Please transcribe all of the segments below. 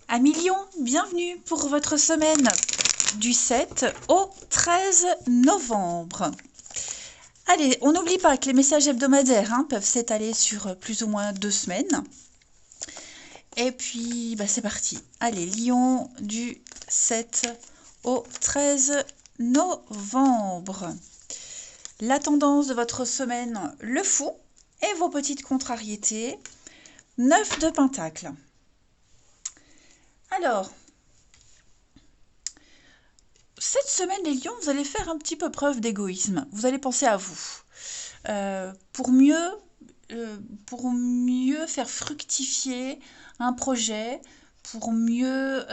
Amis Lion, bienvenue pour votre semaine du 7 au 13 novembre. Allez, on n'oublie pas que les messages hebdomadaires peuvent s'étaler sur plus ou moins 2 semaines. Et puis, c'est parti. Allez, Lion du 7 au 13 novembre. La tendance de votre semaine, le fou et vos petites contrariétés. 9 de Pentacle. Alors, cette semaine, les lions, vous allez faire un petit peu preuve d'égoïsme. Vous allez penser à vous. Euh, pour mieux, pour mieux faire fructifier un projet, pour mieux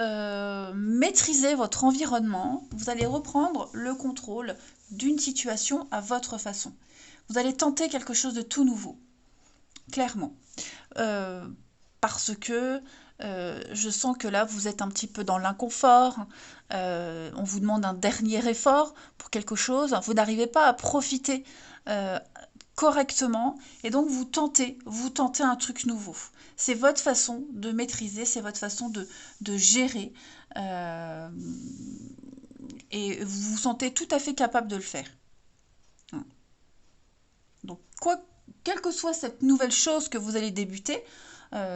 maîtriser votre environnement, vous allez reprendre le contrôle d'une situation à votre façon. Vous allez tenter quelque chose de tout nouveau, clairement. Euh, Parce que je sens que là, vous êtes un petit peu dans l'inconfort. On vous demande un dernier effort pour quelque chose. Vous n'arrivez pas à profiter euh, correctement et donc vous tentez un truc nouveau. C'est votre façon de maîtriser, c'est votre façon de gérer euh, et vous vous sentez tout à fait capable de le faire. Donc, quelle que soit cette nouvelle chose que vous allez débuter,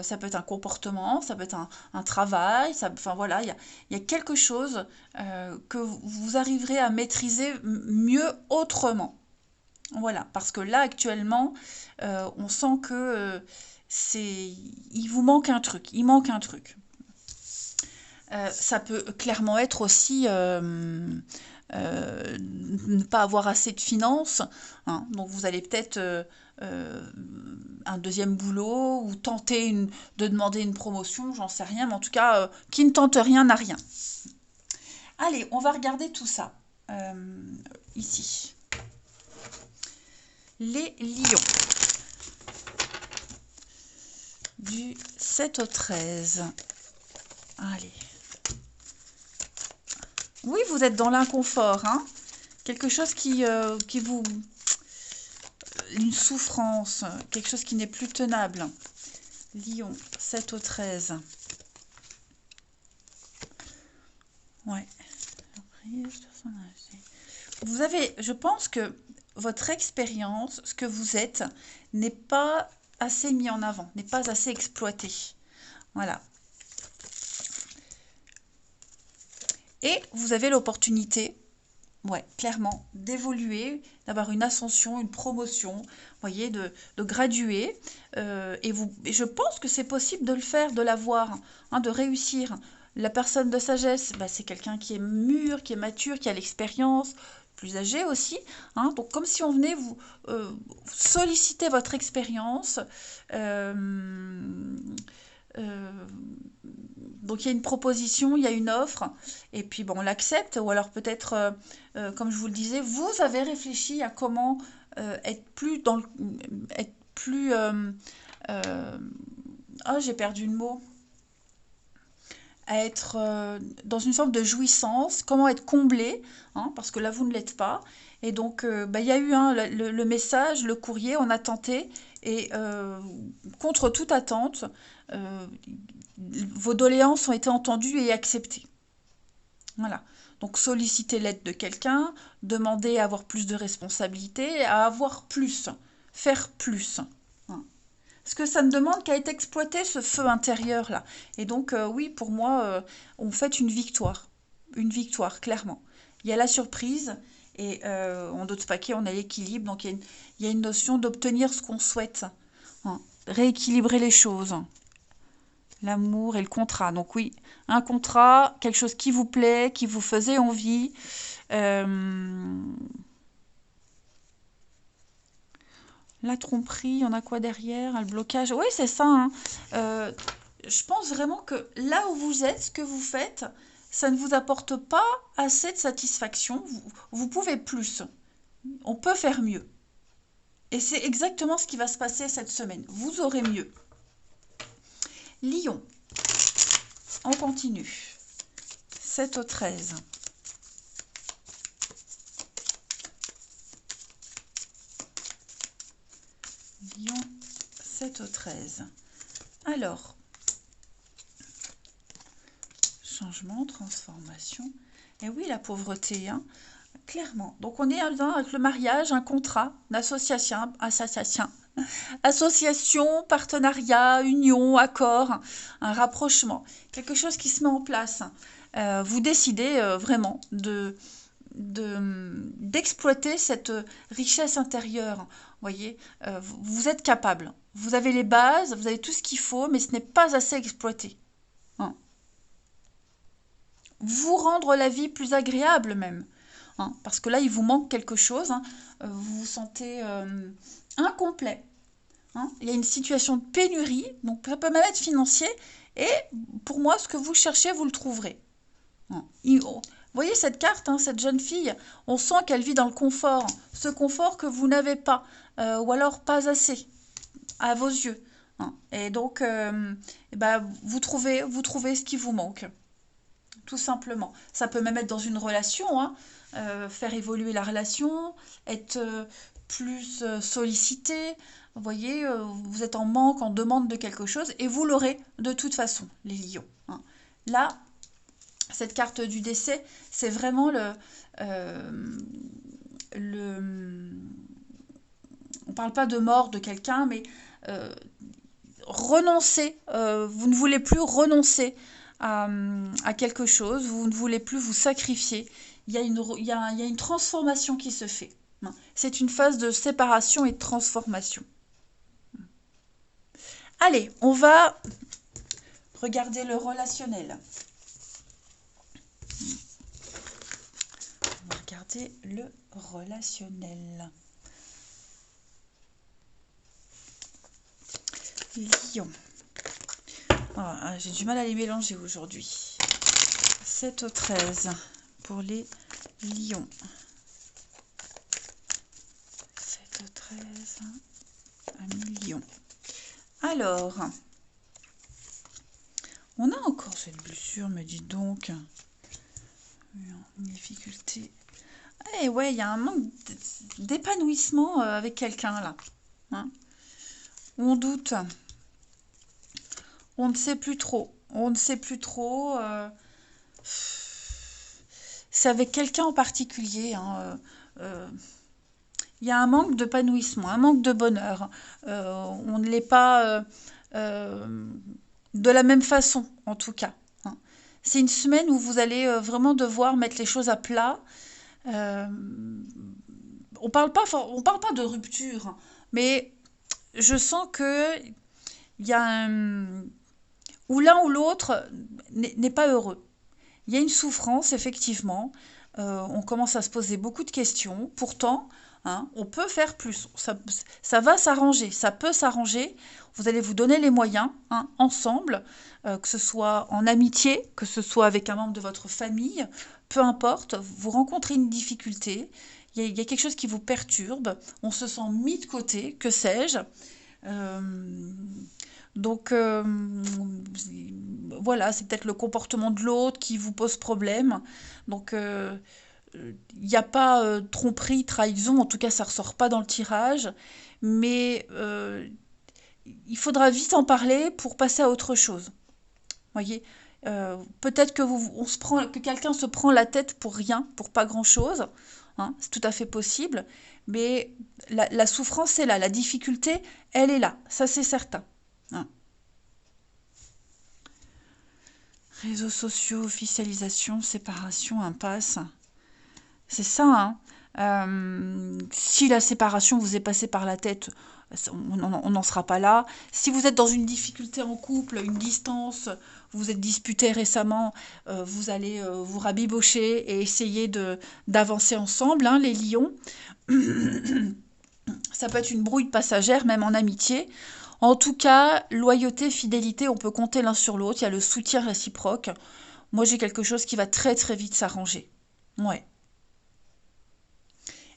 ça peut être un comportement, ça peut être un travail, enfin voilà, il y a quelque chose que vous arriverez à maîtriser mieux autrement. Voilà, parce que là actuellement, on sent que il vous manque un truc, il manque un truc. Ça peut clairement être aussi ne pas avoir assez de finances, hein. Donc vous allez peut-être un deuxième boulot ou de demander une promotion, j'en sais rien, mais en tout cas, qui ne tente rien n'a rien. Allez, on va regarder tout ça ici. Les lions du 7 au 13. Allez. Oui, vous êtes dans l'inconfort, hein. Quelque chose qui vous... Une souffrance, quelque chose qui n'est plus tenable. Lion, 7 au 13. Ouais. Vous avez, je pense que votre expérience, ce que vous êtes, n'est pas assez mis en avant, n'est pas assez exploité. Voilà. Et vous avez l'opportunité, ouais, clairement, d'évoluer, d'avoir une ascension, une promotion, voyez, de graduer. Et je pense que c'est possible de le faire, de l'avoir, hein, de réussir. La personne de sagesse, c'est quelqu'un qui est mûr, qui est mature, qui a l'expérience, plus âgé aussi, hein. Donc comme si on venait vous solliciter votre expérience. Euh, euh, donc il y a une proposition, il y a une offre, et puis bon, on l'accepte, ou alors peut-être, comme je vous le disais, vous avez réfléchi à comment être plus dans le... être plus... euh, oh, j'ai perdu le mot. À être dans une sorte de jouissance, comment être comblé, hein, parce que là vous ne l'êtes pas. Et donc il y a eu le message, le courrier, on a tenté, et contre toute attente, euh, vos doléances ont été entendues et acceptées. Voilà. Donc solliciter l'aide de quelqu'un, demander à avoir plus de responsabilités, à avoir plus, faire plus. Hein. Parce que ça ne demande qu'à être exploité, ce feu intérieur-là. Et donc, oui, pour moi, on fait une victoire. Une victoire, clairement. Il y a la surprise, et en d'autres paquets, on a l'équilibre. Donc, il y a une notion d'obtenir ce qu'on souhaite. Hein. Rééquilibrer les choses. L'amour et le contrat. Donc oui, un contrat, quelque chose qui vous plaît, qui vous faisait envie. Euh, La tromperie, il y en a quoi derrière? Le blocage. Oui, c'est ça, hein. Euh, je pense vraiment que là où vous êtes, ce que vous faites, ça ne vous apporte pas assez de satisfaction. Vous pouvez plus. On peut faire mieux. Et c'est exactement ce qui va se passer cette semaine. Vous aurez mieux. Lion, on continue. 7 au 13. Lion, 7 au 13. Alors, changement, transformation. Et oui, la pauvreté, hein, clairement. Donc on est avec le mariage, un contrat, une association, partenariat, union, accord, un rapprochement, quelque chose qui se met en place. Vous décidez vraiment d'exploiter cette richesse intérieure. Vous voyez, vous êtes capable. Vous avez les bases, vous avez tout ce qu'il faut, mais ce n'est pas assez exploité. Hein. Vous rendre la vie plus agréable même. Hein, parce que là, il vous manque quelque chose. Hein. Vous vous sentez incomplet. Hein. Il y a une situation de pénurie, donc ça peut même être financier. Et pour moi, ce que vous cherchez, vous le trouverez. Hein. Vous voyez cette carte, hein, cette jeune fille, on sent qu'elle vit dans le confort. Ce confort que vous n'avez pas, ou alors pas assez, à vos yeux. Hein. Et donc, vous trouvez ce qui vous manque. Tout simplement. Ça peut même être dans une relation, hein, faire évoluer la relation, être plus sollicité. Vous voyez, vous êtes en manque, en demande de quelque chose, et vous l'aurez de toute façon, les lions. Hein. Là, cette carte du décès, c'est vraiment on ne parle pas de mort de quelqu'un, mais renoncer. Vous ne voulez plus renoncer à quelque chose, vous ne voulez plus vous sacrifier. Il y a une transformation qui se fait. C'est une phase de séparation et de transformation. Allez, on va regarder le relationnel. On va regarder le relationnel. Lion. Ah, j'ai du mal à les mélanger aujourd'hui. 7 au 13 pour les lions. 7 au 13, un lion. Alors, on a encore cette blessure, me dis donc. Une difficulté. Eh ouais, il y a un manque d'épanouissement avec quelqu'un là. Hein. On doute. On ne sait plus trop. On ne sait plus trop. C'est avec quelqu'un en particulier. Hein, il y a un manque d'épanouissement, un manque de bonheur. On ne l'est pas de la même façon, en tout cas. Hein. C'est une semaine où vous allez vraiment devoir mettre les choses à plat. On parle pas de rupture, mais je sens que il y a où l'un ou l'autre n'est pas heureux. Il y a une souffrance, effectivement. On commence à se poser beaucoup de questions. Pourtant, hein, on peut faire plus. Ça va s'arranger, ça peut s'arranger. Vous allez vous donner les moyens, hein, ensemble, que ce soit en amitié, que ce soit avec un membre de votre famille, peu importe. Vous rencontrez une difficulté, il y a quelque chose qui vous perturbe, on se sent mis de côté, que sais-je. Euh, donc voilà, c'est peut-être le comportement de l'autre qui vous pose problème. Donc il n'y a pas tromperie, trahison, en tout cas ça ressort pas dans le tirage, mais il faudra vite en parler pour passer à autre chose. Voyez, peut-être que quelqu'un se prend la tête pour rien, pour pas grand-chose, hein, c'est tout à fait possible, mais la souffrance est là, la difficulté, elle est là, ça c'est certain. Hein. Réseaux sociaux, officialisation, séparation, impasse. C'est ça, hein. Si la séparation vous est passée par la tête, on n'en sera pas là. Si vous êtes dans une difficulté en couple, une distance, vous vous êtes disputé récemment, vous allez vous rabibocher et essayer d'avancer ensemble, hein, les lions. Ça peut être une brouille passagère, même en amitié. En tout cas, loyauté, fidélité, on peut compter l'un sur l'autre. Il y a le soutien réciproque. Moi, j'ai quelque chose qui va très très vite s'arranger. Ouais.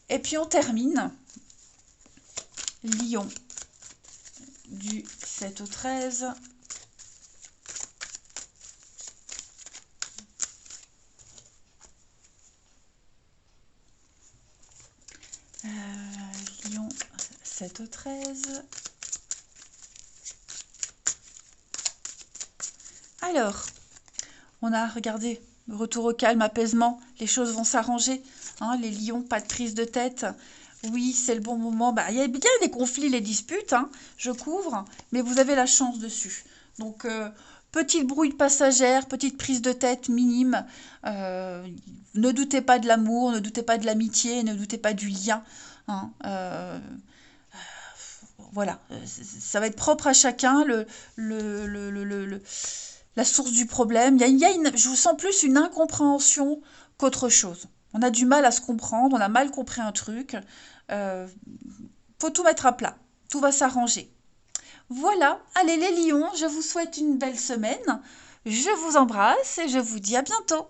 Et puis on termine. Lion du 7 au 13. Lion 7 au 13. Alors, On a, regardez, le retour au calme, apaisement, les choses vont s'arranger. Hein, les lions, pas de prise de tête. Oui, c'est le bon moment. Bah, il y a bien les conflits, les disputes, hein, je couvre, mais vous avez la chance dessus. Donc, petite brouille passagère, petite prise de tête minime. Ne doutez pas de l'amour, ne doutez pas de l'amitié, ne doutez pas du lien. Hein, voilà, ça va être propre à chacun, la source du problème. Je vous sens plus une incompréhension qu'autre chose. On a du mal à se comprendre, on a mal compris un truc. Euh, Faut tout mettre à plat, tout va s'arranger. Voilà, allez les lions, je vous souhaite une belle semaine. Je vous embrasse et je vous dis à bientôt.